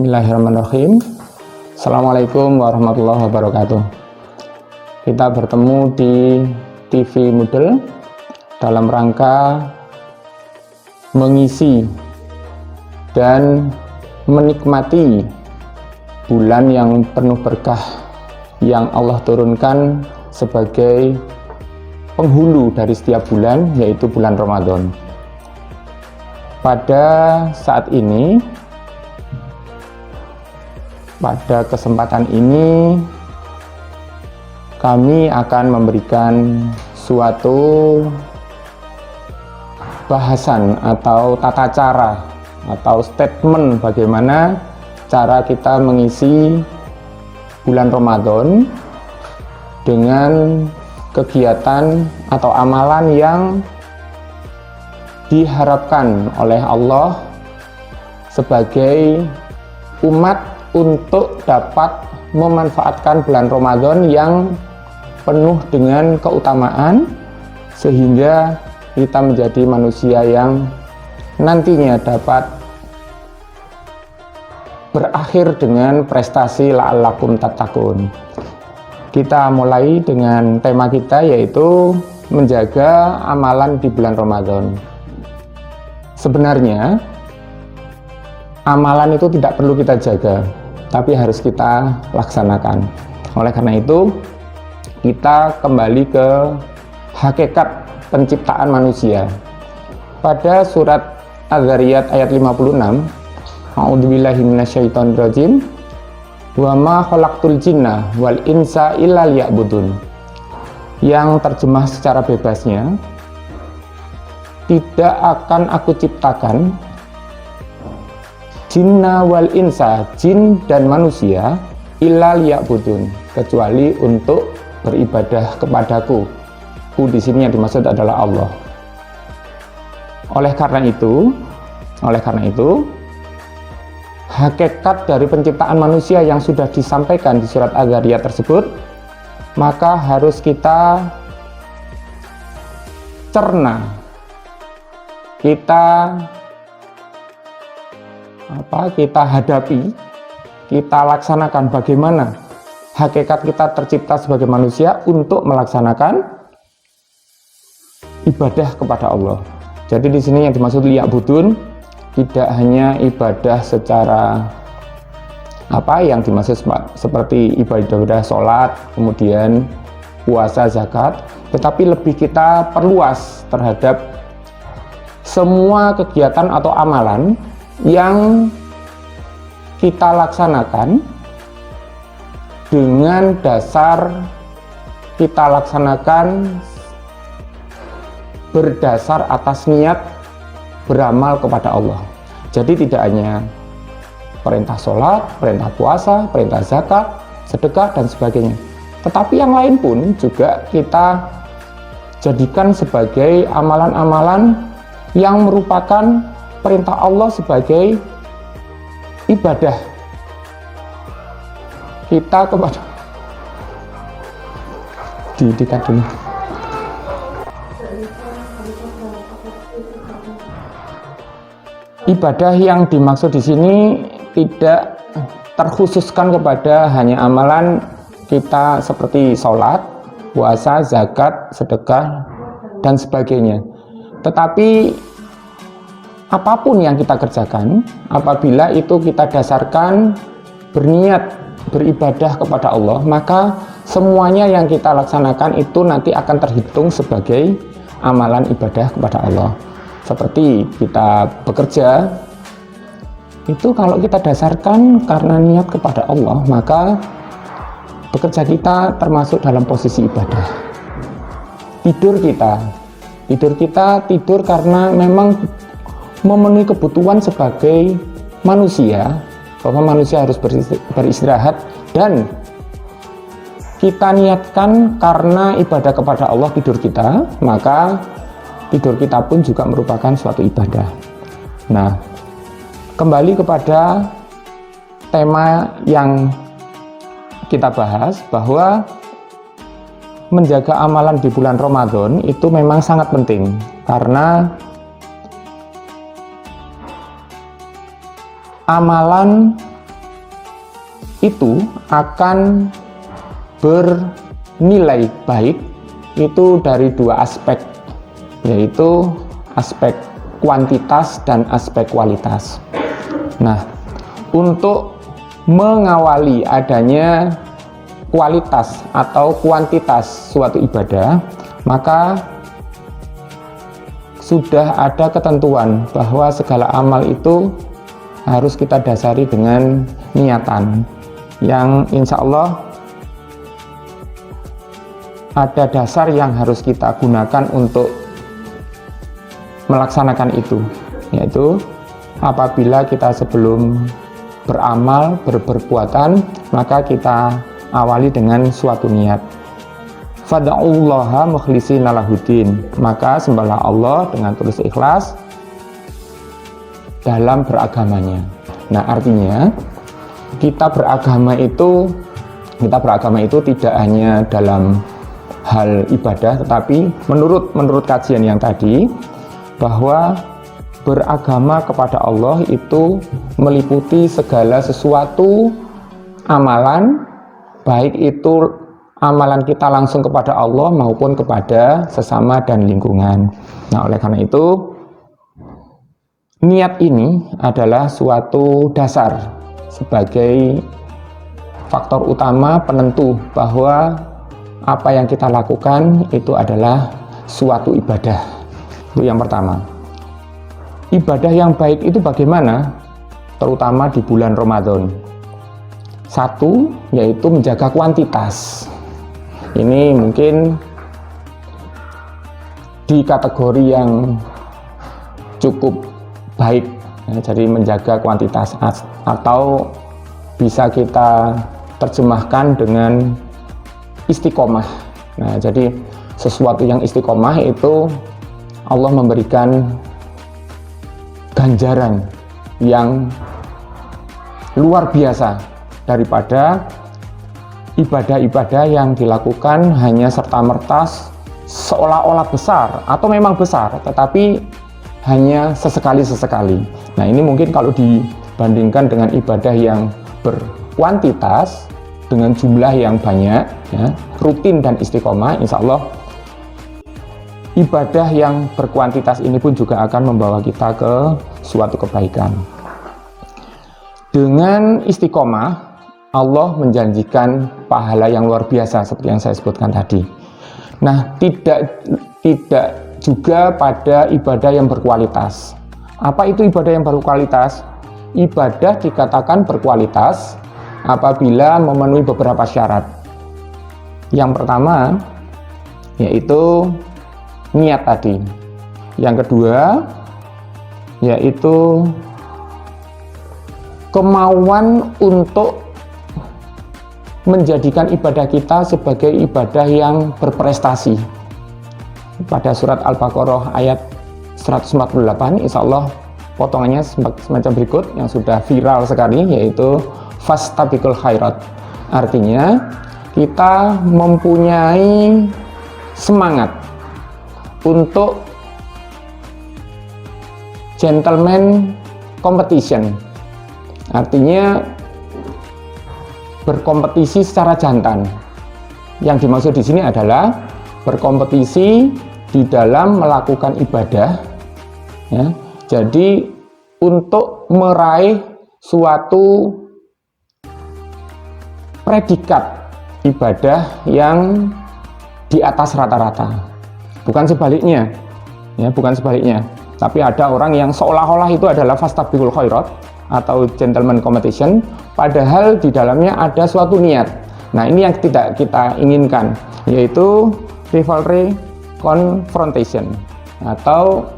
Bismillahirrahmanirrahim. Assalamualaikum warahmatullahi wabarakatuh. Kita bertemu di TV Moodle dalam rangka mengisi dan menikmati bulan yang penuh berkah yang Allah turunkan sebagai penghulu dari setiap bulan, yaitu bulan Ramadan. Pada saat ini, pada kesempatan ini, kami akan memberikan suatu bahasan atau tata cara atau statement bagaimana cara kita mengisi bulan Ramadan dengan kegiatan atau amalan yang diharapkan oleh Allah sebagai umat untuk dapat memanfaatkan bulan Ramadan yang penuh dengan keutamaan, sehingga kita menjadi manusia yang nantinya dapat berakhir dengan prestasi la'allakum tattaqun. Kita mulai dengan tema kita, yaitu menjaga amalan di bulan Ramadan. Sebenarnya amalan itu tidak perlu kita jaga, tapi harus kita laksanakan. Oleh karena itu, kita kembali ke hakikat penciptaan manusia. Pada surat Az-Zariyat ayat 56, A'udzubillahi minasyaitonirrajim, wa ma khalaqtul jinna wal insa illa liya'budun. Yang terjemah secara bebasnya, tidak akan aku ciptakan jinna wal insa, jin dan manusia, illa liya'budun, kecuali untuk beribadah kepadaku. Di sini yang dimaksud adalah Allah. Oleh karena itu, hakikat dari penciptaan manusia yang sudah disampaikan di surat Az-Zariyat tersebut, maka harus kita cerna, kita hadapi, kita laksanakan bagaimana hakikat kita tercipta sebagai manusia untuk melaksanakan ibadah kepada Allah. Jadi di sini yang dimaksud liya'budun tidak hanya ibadah secara yang dimaksud seperti ibadah sholat, kemudian puasa, zakat, tetapi lebih kita perluas terhadap semua kegiatan atau amalan yang kita laksanakan dengan dasar kita laksanakan berdasar atas niat beramal kepada Allah. Jadi tidak hanya perintah sholat, perintah puasa, perintah zakat, sedekah dan sebagainya, tetapi yang lain pun juga kita jadikan sebagai amalan-amalan yang merupakan perintah Allah sebagai ibadah kita kepada didikan dulu. Ibadah yang dimaksud di sini tidak terkhususkan kepada hanya amalan kita seperti sholat, puasa, zakat, sedekah dan sebagainya, tetapi apapun yang kita kerjakan, apabila itu kita dasarkan berniat beribadah kepada Allah, maka semuanya yang kita laksanakan itu nanti akan terhitung sebagai amalan ibadah kepada Allah. Seperti kita bekerja, itu kalau kita dasarkan karena niat kepada Allah, maka bekerja kita termasuk dalam posisi ibadah. Tidur kita tidur karena memang memenuhi kebutuhan sebagai manusia, bahwa manusia harus beristirahat, dan kita niatkan karena ibadah kepada Allah tidur kita, maka tidur kita pun juga merupakan suatu ibadah. Nah, kembali kepada tema yang kita bahas, bahwa menjaga amalan di bulan Ramadan itu memang sangat penting, karena amalan itu akan bernilai baik itu dari dua aspek, yaitu aspek kuantitas dan aspek kualitas. Nah, untuk mengawali adanya kualitas atau kuantitas suatu ibadah, maka sudah ada ketentuan bahwa segala amal itu harus kita dasari dengan niatan yang insya Allah ada dasar yang harus kita gunakan untuk melaksanakan itu, yaitu apabila kita sebelum beramal, berperbuatan, maka kita awali dengan suatu niat. Fad'ullaha mukhlishina lahuddin, maka sembahlah Allah dengan tulus ikhlas dalam beragamanya. Nah, artinya kita beragama itu tidak hanya dalam hal ibadah, tetapi menurut kajian yang tadi, bahwa beragama kepada Allah itu meliputi segala sesuatu amalan, baik itu amalan kita langsung kepada Allah maupun kepada sesama dan lingkungan. Nah, oleh karena itu niat ini adalah suatu dasar sebagai faktor utama penentu bahwa apa yang kita lakukan itu adalah suatu ibadah. Itu yang pertama. Ibadah yang baik itu bagaimana? Terutama di bulan Ramadan. Satu, yaitu menjaga kuantitas. Ini mungkin di kategori yang cukup baik, ya, jadi menjaga kuantitas, atau bisa kita terjemahkan dengan istiqomah. Nah, jadi sesuatu yang istiqomah itu Allah memberikan ganjaran yang luar biasa daripada ibadah-ibadah yang dilakukan hanya serta-merta seolah-olah besar atau memang besar tetapi hanya sesekali-sesekali. Nah, ini mungkin kalau dibandingkan dengan ibadah yang berkuantitas dengan jumlah yang banyak, ya, rutin dan istiqomah, insya Allah ibadah yang berkuantitas ini pun juga akan membawa kita ke suatu kebaikan. Dengan istiqomah Allah menjanjikan pahala yang luar biasa seperti yang saya sebutkan tadi. Nah, tidak juga pada ibadah yang berkualitas. Apa itu ibadah yang berkualitas? Ibadah dikatakan berkualitas apabila memenuhi beberapa syarat. Yang pertama yaitu niat tadi. Yang kedua yaitu kemauan untuk menjadikan ibadah kita sebagai ibadah yang berprestasi. Pada surat Al-Baqarah ayat 148, insya Allah potongannya semacam berikut yang sudah viral sekali, yaitu fastabiqul khairat. Artinya kita mempunyai semangat untuk gentleman competition, artinya berkompetisi secara jantan. Yang dimaksud di sini adalah berkompetisi di dalam melakukan ibadah, ya. Jadi untuk meraih suatu predikat ibadah yang di atas rata-rata, bukan sebaliknya, ya, bukan sebaliknya. Tapi ada orang yang seolah-olah itu adalah fastabiqul khairat atau gentleman competition, padahal di dalamnya ada suatu niat. Nah, ini yang tidak kita inginkan, yaitu rivalry confrontation atau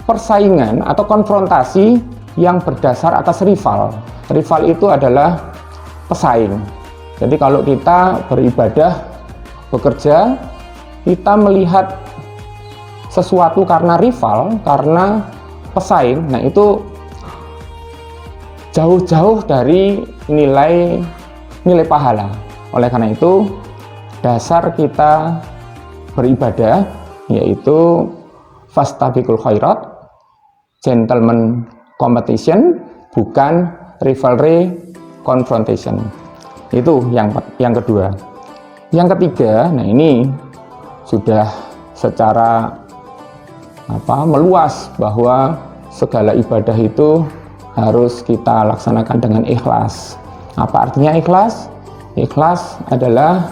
persaingan atau konfrontasi yang berdasar atas rival. Rival itu adalah pesaing. Jadi kalau kita beribadah, bekerja, kita melihat sesuatu karena rival, karena pesaing, nah itu jauh-jauh dari nilai pahala. Oleh karena itu, dasar kita beribadah yaitu fastabiqul khairat, gentleman competition, bukan rivalry confrontation. Itu yang kedua. Yang ketiga, nah ini sudah secara meluas bahwa segala ibadah itu harus kita laksanakan dengan ikhlas. Apa artinya ikhlas? Ikhlas adalah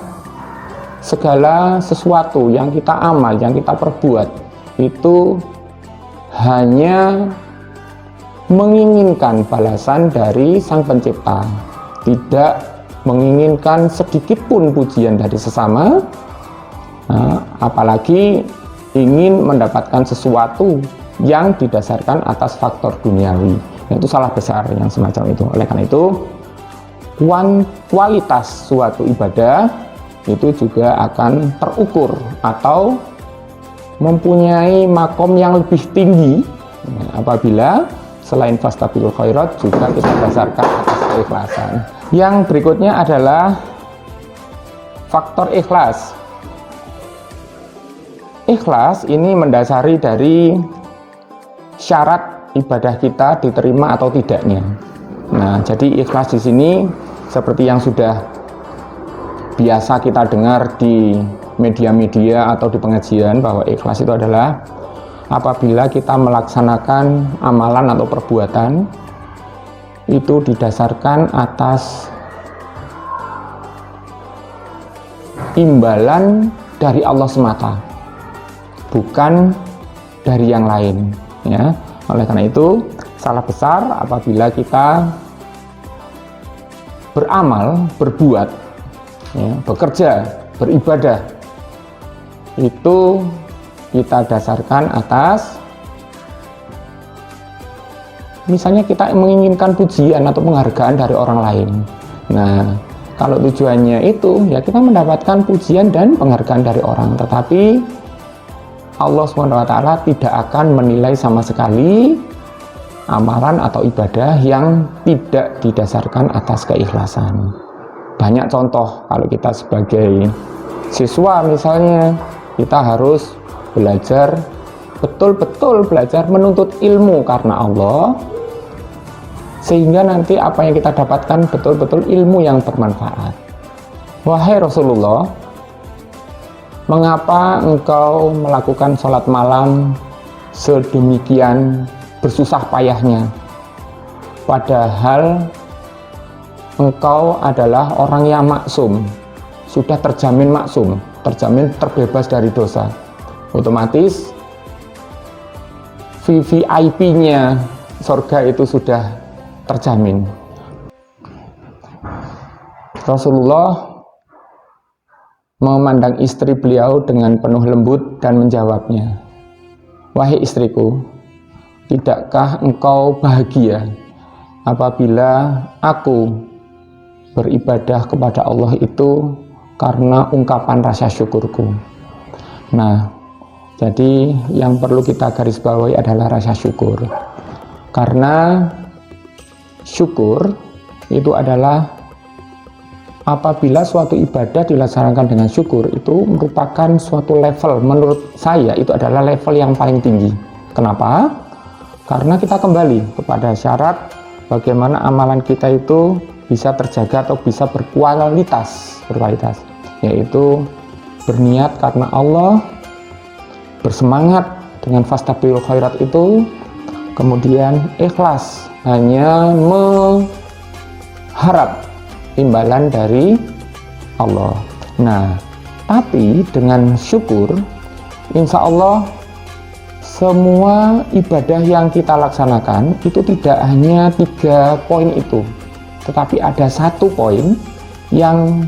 segala sesuatu yang kita amal, yang kita perbuat itu hanya menginginkan balasan dari Sang Pencipta, tidak menginginkan sedikit pun pujian dari sesama, apalagi ingin mendapatkan sesuatu yang didasarkan atas faktor duniawi. Itu salah besar yang semacam itu. Oleh karena itu, kualitas suatu ibadah itu juga akan terukur atau mempunyai makom yang lebih tinggi apabila selain fastabiqul khairat juga kita dasarkan atas keikhlasan. Yang berikutnya adalah faktor ikhlas. Ikhlas ini mendasari dari syarat ibadah kita diterima atau tidaknya. Nah, jadi ikhlas di sini seperti yang sudah biasa kita dengar di media-media atau di pengajian, bahwa ikhlas itu adalah apabila kita melaksanakan amalan atau perbuatan itu didasarkan atas imbalan dari Allah semata, bukan dari yang lain, ya. Oleh karena itu, salah besar apabila kita beramal, berbuat, ya, bekerja, beribadah, itu kita dasarkan atas misalnya kita menginginkan pujian atau penghargaan dari orang lain. Nah, kalau tujuannya itu ya kita mendapatkan pujian dan penghargaan dari orang, tetapi Allah SWT tidak akan menilai sama sekali amalan atau ibadah yang tidak didasarkan atas keikhlasan. Banyak contoh, kalau kita sebagai siswa misalnya, kita harus belajar, betul-betul belajar menuntut ilmu karena Allah, sehingga nanti apa yang kita dapatkan betul-betul ilmu yang bermanfaat. Wahai Rasulullah, mengapa engkau melakukan sholat malam sedemikian bersusah payahnya, padahal engkau adalah orang yang maksum, sudah terjamin maksum, terjamin terbebas dari dosa. Otomatis VVIP-nya surga itu sudah terjamin. Rasulullah memandang istri beliau dengan penuh lembut dan menjawabnya, "Wahai istriku, tidakkah engkau bahagia apabila aku beribadah kepada Allah itu karena ungkapan rasa syukurku?" Nah, jadi yang perlu kita garis bawahi adalah rasa syukur, karena syukur itu adalah apabila suatu ibadah dilaksanakan dengan syukur, itu merupakan suatu level, menurut saya itu adalah level yang paling tinggi. Kenapa? Karena kita kembali kepada syarat bagaimana amalan kita itu bisa terjaga atau bisa berkualitas, yaitu berniat karena Allah, bersemangat dengan fastabiqul khairat itu, kemudian ikhlas hanya mengharap imbalan dari Allah. Nah, tapi dengan syukur, insya Allah semua ibadah yang kita laksanakan itu tidak hanya 3 poin itu, tetapi ada 1 poin yang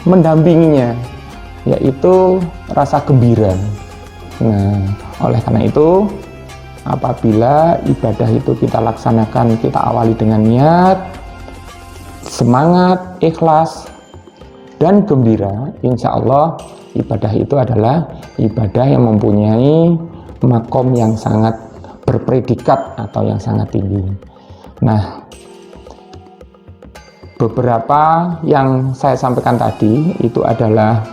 mendampinginya, yaitu rasa gembira. Nah, oleh karena itu, apabila ibadah itu kita laksanakan, kita awali dengan niat, semangat, ikhlas, dan gembira, insya Allah ibadah itu adalah ibadah yang mempunyai makom yang sangat berpredikat atau yang sangat tinggi. Nah, beberapa yang saya sampaikan tadi itu adalah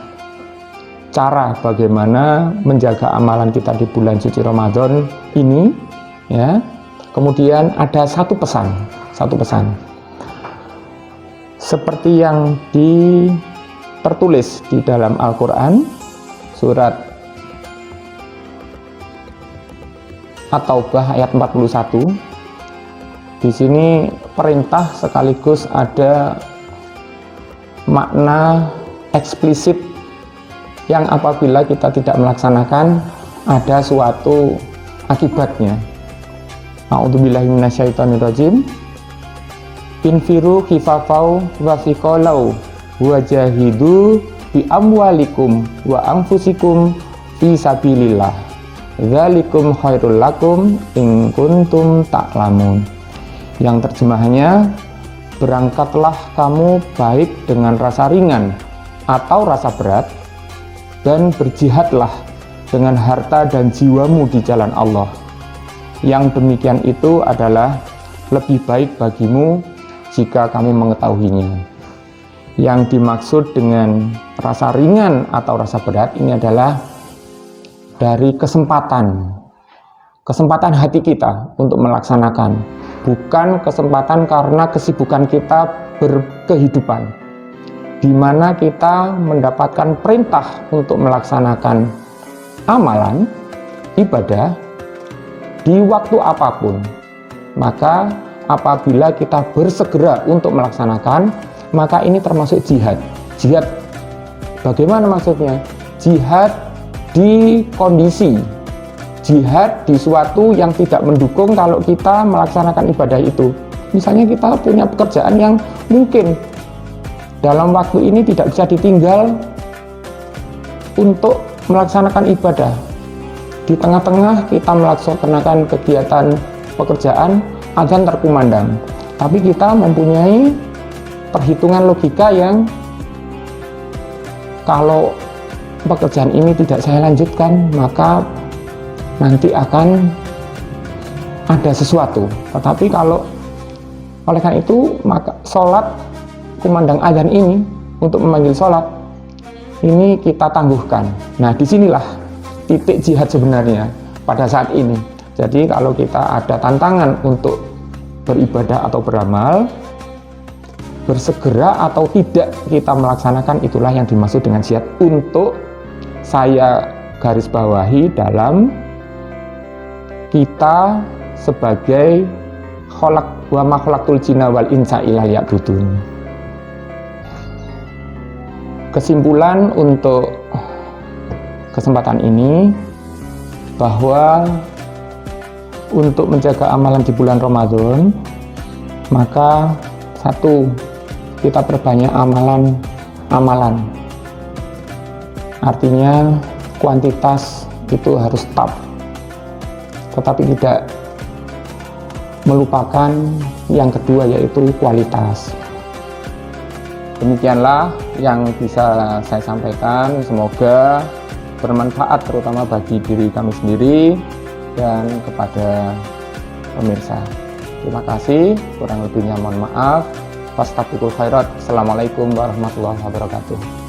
cara bagaimana menjaga amalan kita di bulan suci Ramadan ini, ya. Kemudian ada satu pesan seperti yang tertulis di dalam Al-Quran surat At-Taubah ayat 41. Di sini perintah sekaligus ada makna eksplisit yang apabila kita tidak melaksanakan ada suatu akibatnya. A'udzubillahi minasyaitonirrajim. Infiru khifafau wa thiqalau wajahidu bi amwalikum wa anfusikum fi sabilillah. Dzalikum khairul lakum in kuntum ta'lamun. Yang terjemahannya, berangkatlah kamu baik dengan rasa ringan atau rasa berat, dan berjihadlah dengan harta dan jiwamu di jalan Allah. Yang demikian itu adalah lebih baik bagimu jika kamu mengetahuinya. Yang dimaksud dengan rasa ringan atau rasa berat ini adalah dari kesempatan hati kita untuk melaksanakan, bukan kesempatan karena kesibukan kita berkehidupan, di mana kita mendapatkan perintah untuk melaksanakan amalan ibadah di waktu apapun. Maka apabila kita bersegera untuk melaksanakan, maka ini termasuk jihad. Jihad bagaimana maksudnya? Jihad di kondisi, jihad di suatu yang tidak mendukung kalau kita melaksanakan ibadah itu. Misalnya kita punya pekerjaan yang mungkin dalam waktu ini tidak bisa ditinggal untuk melaksanakan ibadah. Di tengah-tengah kita melaksanakan kegiatan pekerjaan, azan terkumandang, tapi kita mempunyai perhitungan logika yang kalau pekerjaan ini tidak saya lanjutkan, maka nanti akan ada sesuatu. Tetapi kalau oleh karena itu, maka sholat kumandang azan ini untuk memanggil sholat ini kita tangguhkan. Nah, disinilah titik jihad sebenarnya pada saat ini. Jadi kalau kita ada tantangan untuk beribadah atau beramal, bersegera atau tidak kita melaksanakan, itulah yang dimaksud dengan jihad. Untuk saya garis bawahi dalam kita sebagai wa ma khalaqtul jinna wal insa illa liya'budun. Kesimpulan untuk kesempatan ini bahwa untuk menjaga amalan di bulan Ramadan, maka satu, kita perbanyak amalan. Artinya kuantitas itu harus tetap, tetapi tidak melupakan yang kedua, yaitu kualitas. Demikianlah yang bisa saya sampaikan, semoga bermanfaat terutama bagi diri kami sendiri dan kepada pemirsa. Terima kasih, kurang lebihnya mohon maaf. Fastabiqul khairat. Assalamualaikum warahmatullahi wabarakatuh.